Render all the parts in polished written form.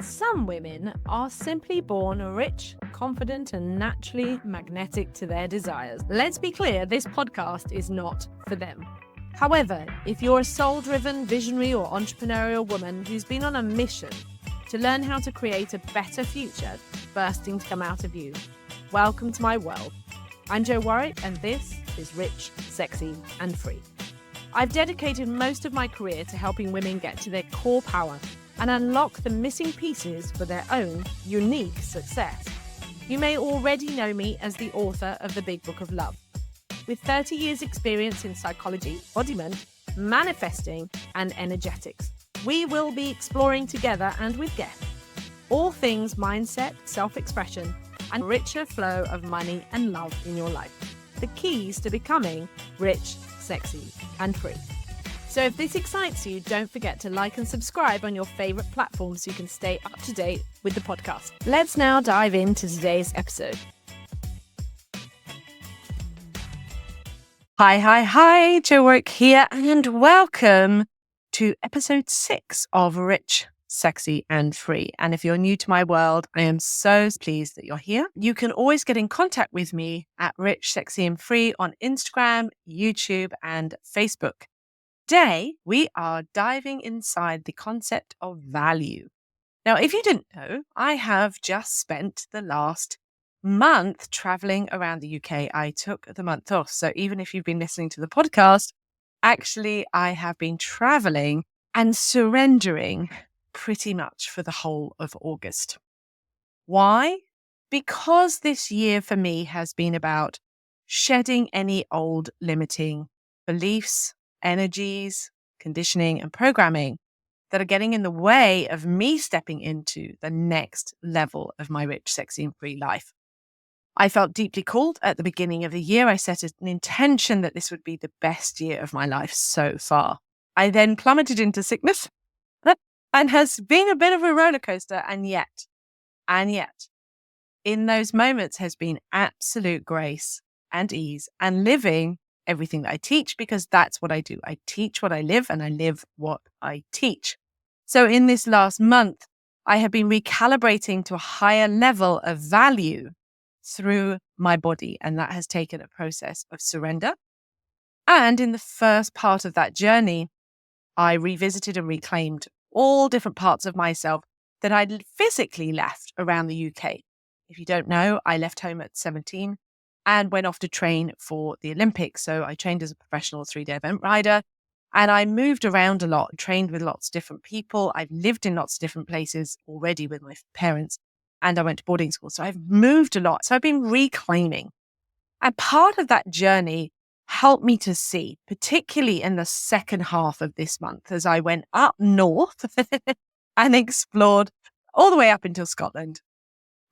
Some women are simply born rich, confident, and naturally magnetic to their desires. Let's be clear, this podcast is not for them. However, if you're a soul-driven, visionary, or entrepreneurial woman who's been on a mission to learn how to create a better future bursting to come out of you, welcome to my world. I'm Jo Warwick, and this is Rich, Sexy, and Free. I've dedicated most of my career to helping women get to their core power and unlock the missing pieces for their own unique success. You may already know me as the author of The Big Book of Love. With 30 years experience in psychology, embodiment, manifesting, and energetics, we will be exploring together and with guests all things mindset, self-expression, and richer flow of money and love in your life. The keys to becoming rich, sexy, and free. So if this excites you, don't forget to like and subscribe on your favorite platform so you can stay up to date with the podcast. Let's now dive into today's episode. Hi, Jo Warwick here, and welcome to episode 6 of Rich, Sexy, and Free. And if you're new to my world, I am so pleased that you're here. You can always get in contact with me at Rich, Sexy, and Free on Instagram, YouTube, and Facebook. Today, we are diving inside the concept of value. Now, if you didn't know, I have just spent the last month traveling around the UK. I took the month off. So even if you've been listening to the podcast, actually, I have been traveling and surrendering pretty much for the whole of August. Why? Because this year for me has been about shedding any old limiting beliefs, energies, conditioning, and programming that are getting in the way of me stepping into the next level of my rich, sexy, and free life. I felt deeply called at the beginning of the year. I set an intention that this would be the best year of my life so far. I then plummeted into sickness and has been a bit of a roller coaster. And yet, in those moments has been absolute grace and ease and living everything that I teach, because that's what I do. I teach what I live, and I live what I teach. So in this last month, I have been recalibrating to a higher level of value through my body, and that has taken a process of surrender. And in the first part of that journey, I revisited and reclaimed all different parts of myself that I'd physically left around the UK. If you don't know, I left home at 17 and went off to train for the Olympics. So I trained as a professional 3-day event rider, and I moved around a lot, trained with lots of different people. I've lived in lots of different places already with my parents, and I went to boarding school. So I've moved a lot. So I've been reclaiming. And part of that journey helped me to see, particularly in the second half of this month, as I went up north and explored all the way up until Scotland.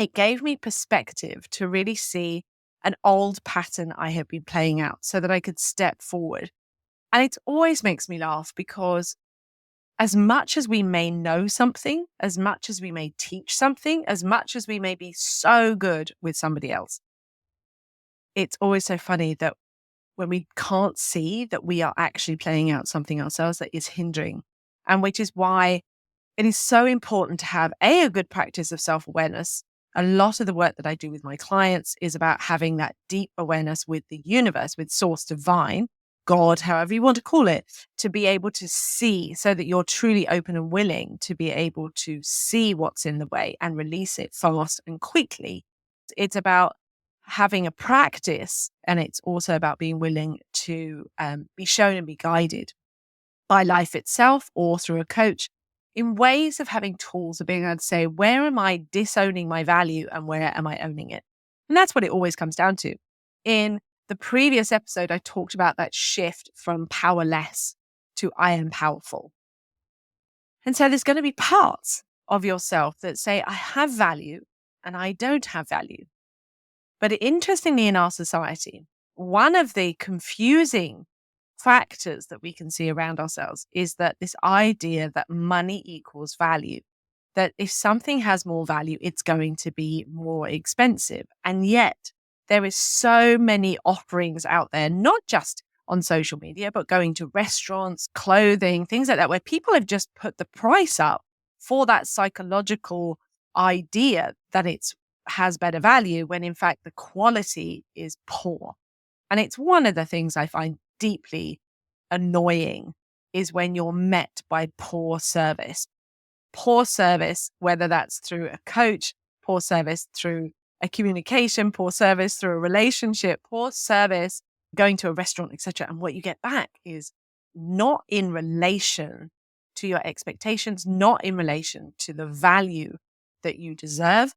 It gave me perspective to really see an old pattern I had been playing out so that I could step forward. And it always makes me laugh, because as much as we may know something, as much as we may teach something, as much as we may be so good with somebody else, it's always so funny that when we can't see that we are actually playing out something ourselves that is hindering. And which is why it is so important to have a good practice of self-awareness. A lot of the work that I do with my clients is about having that deep awareness with the universe, with source divine, God, however you want to call it, to be able to see, so that you're truly open and willing to be able to see what's in the way and release it fast and quickly. It's about having a practice, and it's also about being willing to be shown and be guided by life itself or through a coach, in ways of having tools of being able to say, where am I disowning my value and where am I owning it? And that's what it always comes down to. In the previous episode, I talked about that shift from powerless to I am powerful. And so there's going to be parts of yourself that say, I have value and I don't have value. But interestingly, in our society, one of the confusing factors that we can see around ourselves is that this idea that money equals value, that if something has more value, it's going to be more expensive. And yet there is so many offerings out there, not just on social media, but going to restaurants, clothing, things like that, where people have just put the price up for that psychological idea that it's has better value when in fact the quality is poor. And it's one of the things I find deeply annoying is when you're met by poor service. Poor service, whether that's through a coach, poor service through a communication, poor service through a relationship, poor service going to a restaurant, etc. And what you get back is not in relation to your expectations, not in relation to the value that you deserve.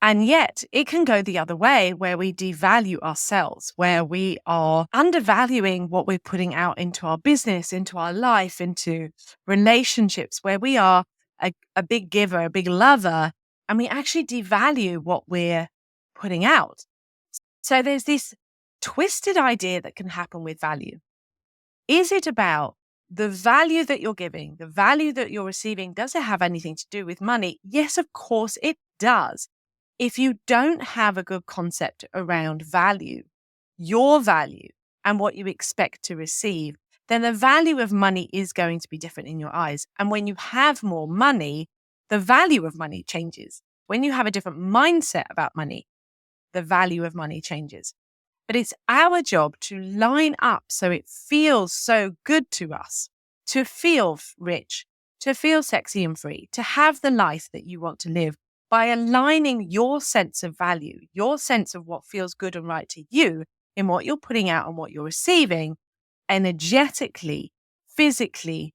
And yet it can go the other way where we devalue ourselves, where we are undervaluing what we're putting out into our business, into our life, into relationships, where we are a big giver, a big lover, and we actually devalue what we're putting out. So there's this twisted idea that can happen with value. Is it about the value that you're giving, the value that you're receiving? Does it have anything to do with money? Yes, of course it does. If you don't have a good concept around value, your value, and what you expect to receive, then the value of money is going to be different in your eyes. And when you have more money, the value of money changes. When you have a different mindset about money, the value of money changes. But it's our job to line up so it feels so good to us, to feel rich, to feel sexy and free, to have the life that you want to live by aligning your sense of value, your sense of what feels good and right to you in what you're putting out and what you're receiving energetically, physically,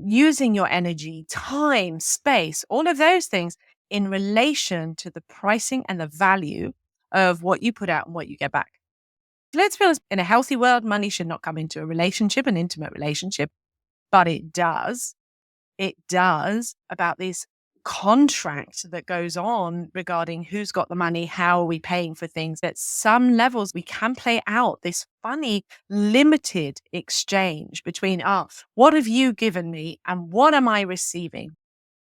using your energy, time, space, all of those things in relation to the pricing and the value of what you put out and what you get back. Let's be honest, in a healthy world, money should not come into a relationship, an intimate relationship, but it does. It does about this contract that goes on regarding who's got the money, how are we paying for things. At some levels, we can play out this funny, limited exchange between, what have you given me and what am I receiving?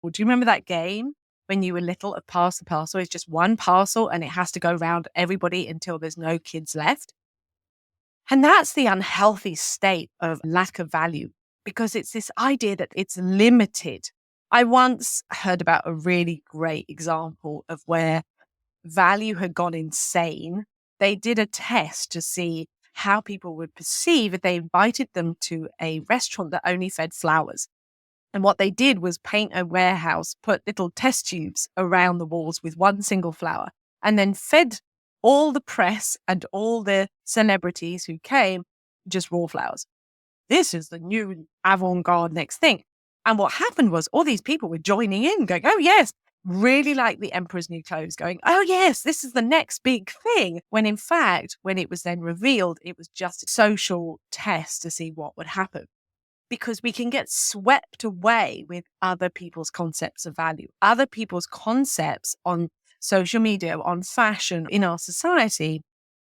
Well, do you remember that game when you were little of Pass the Parcel? It's just one parcel and it has to go around everybody until there's no kids left. And that's the unhealthy state of lack of value, because it's this idea that it's limited. I once heard about a really great example of where value had gone insane. They did a test to see how people would perceive if they invited them to a restaurant that only fed flowers. And what they did was paint a warehouse, put little test tubes around the walls with one single flower, and then fed all the press and all the celebrities who came just raw flowers. This is the new avant-garde next thing. And what happened was all these people were joining in, going, oh, yes, really like the Emperor's New Clothes, going, oh, yes, this is the next big thing. When in fact, when it was then revealed, it was just a social test to see what would happen. Because we can get swept away with other people's concepts of value, other people's concepts on social media, on fashion, in our society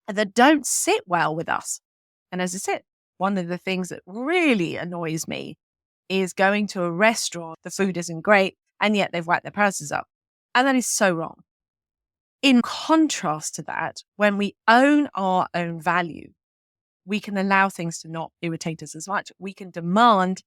that don't sit well with us. And as I said, one of the things that really annoys me is going to a restaurant, the food isn't great, and yet they've whacked their prices up. And that is so wrong. In contrast to that, when we own our own value, we can allow things to not irritate us as much. We can demand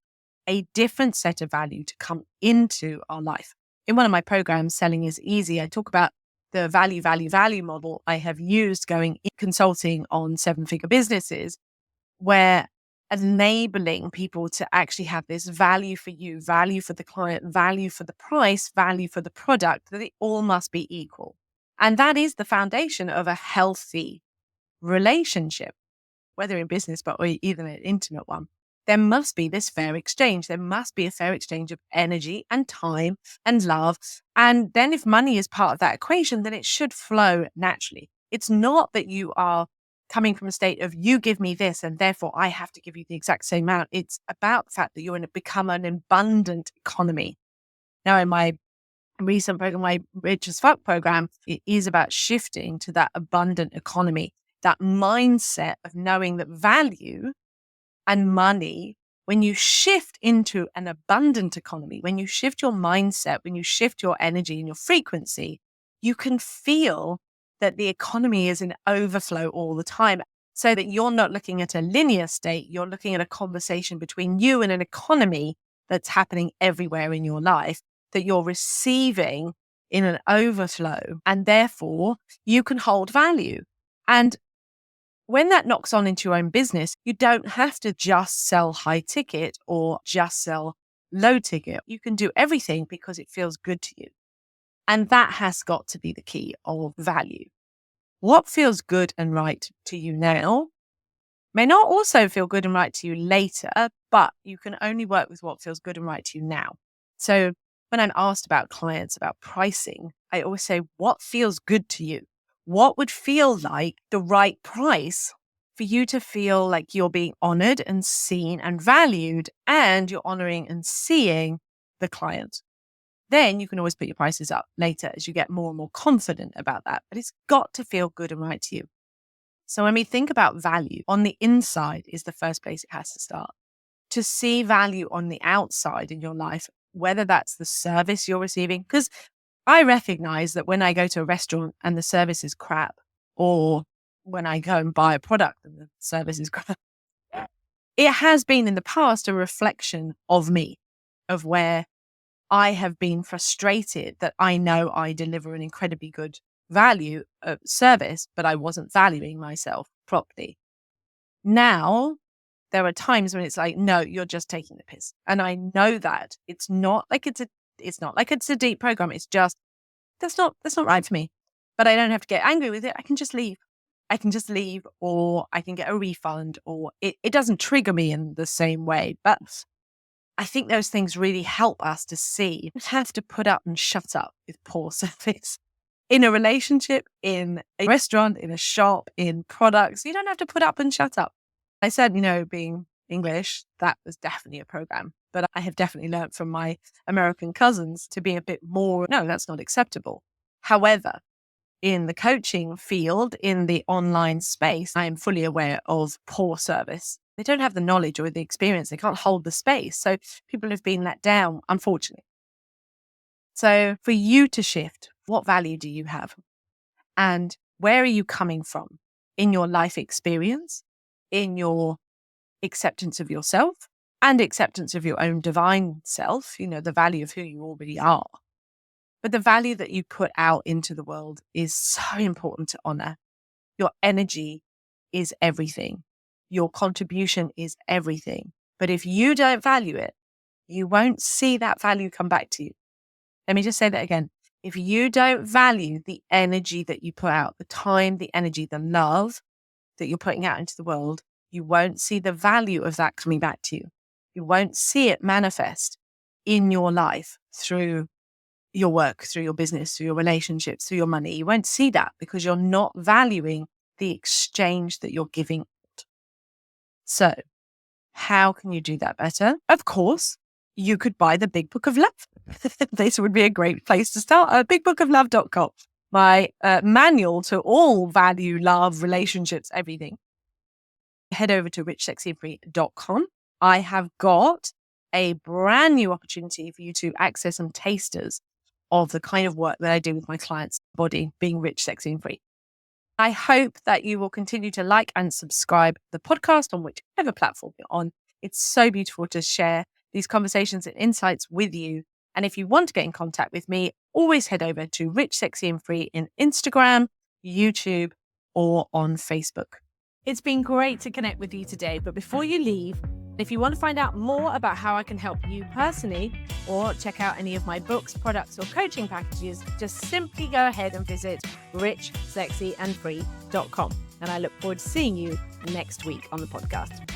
a different set of value to come into our life. In one of my programs, Selling is Easy, I talk about the value model I have used going in consulting on 7-figure businesses, where enabling people to actually have this value for you, value for the client, value for the price, value for the product, that it all must be equal. And that is the foundation of a healthy relationship, whether in business, but or even an intimate one. There must be this fair exchange. There must be a fair exchange of energy and time and love. And then if money is part of that equation, then it should flow naturally. It's not that you are coming from a state of you give me this and therefore I have to give you the exact same amount. It's about the fact that you're going to become an abundant economy. Now, in my recent program, my Rich as Fuck program, it is about shifting to that abundant economy, that mindset of knowing that value and money, when you shift into an abundant economy, when you shift your mindset, when you shift your energy and your frequency, you can feel that the economy is in overflow all the time, so that you're not looking at a linear state, you're looking at a conversation between you and an economy that's happening everywhere in your life. that you're receiving in an overflow, and therefore you can hold value. And when that knocks on into your own business, you don't have to just sell high ticket or just sell low ticket. You can do everything because it feels good to you. And that has got to be the key of value. What feels good and right to you now may not also feel good and right to you later, but you can only work with what feels good and right to you now. So when I'm asked about clients about pricing, I always say, what feels good to you? What would feel like the right price for you to feel like you're being honored and seen and valued, and you're honoring and seeing the client? Then you can always put your prices up later as you get more and more confident about that. But it's got to feel good and right to you. So when we think about value, on the inside is the first place it has to start. To see value on the outside in your life, whether that's the service you're receiving, because I recognize that when I go to a restaurant and the service is crap, or when I go and buy a product and the service is crap, it has been in the past a reflection of me, of where I have been frustrated that I know I deliver an incredibly good value service, but I wasn't valuing myself properly. Now, there are times when it's like, no, you're just taking the piss. And I know that it's not like it's a deep program. It's just, that's not right for me. But I don't have to get angry with it. I can just leave. Or I can get a refund, or it doesn't trigger me in the same way. But I think those things really help us to see you have to put up and shut up with poor service. In a relationship, in a restaurant, in a shop, in products, you don't have to put up and shut up. I said, being English, that was definitely a program. But I have definitely learned from my American cousins to be a bit more, no, that's not acceptable. However, in the coaching field, in the online space, I am fully aware of poor service. They don't have the knowledge or the experience. They can't hold the space. So people have been let down, unfortunately. So for you to shift, what value do you have? And where are you coming from in your life experience, in your acceptance of yourself and acceptance of your own divine self, the value of who you already are. But the value that you put out into the world is so important to honor. Your energy is everything. Your contribution is everything. But if you don't value it, you won't see that value come back to you. Let me just say that again. If you don't value the energy that you put out, the time, the energy, the love that you're putting out into the world, you won't see the value of that coming back to you. You won't see it manifest in your life through your work, through your business, through your relationships, through your money. You won't see that because you're not valuing the exchange that you're giving out. So how can you do that better? Of course, you could buy the Big Book of Love. This would be a great place to start. bigbookoflove.com, my manual to all value, love, relationships, everything. Head over to richsexyandfree.com. I have got a brand new opportunity for you to access some tasters of the kind of work that I do with my clients' body, being rich, sexy, and free. I hope that you will continue to like and subscribe the podcast on whichever platform you're on. It's so beautiful to share these conversations and insights with you. And if you want to get in contact with me, always head over to Rich, Sexy and Free in Instagram, YouTube, or on Facebook. It's been great to connect with you today. But before you leave, if you want to find out more about how I can help you personally, or check out any of my books, products, or coaching packages, just simply go ahead and visit richsexyandfree.com. And I look forward to seeing you next week on the podcast.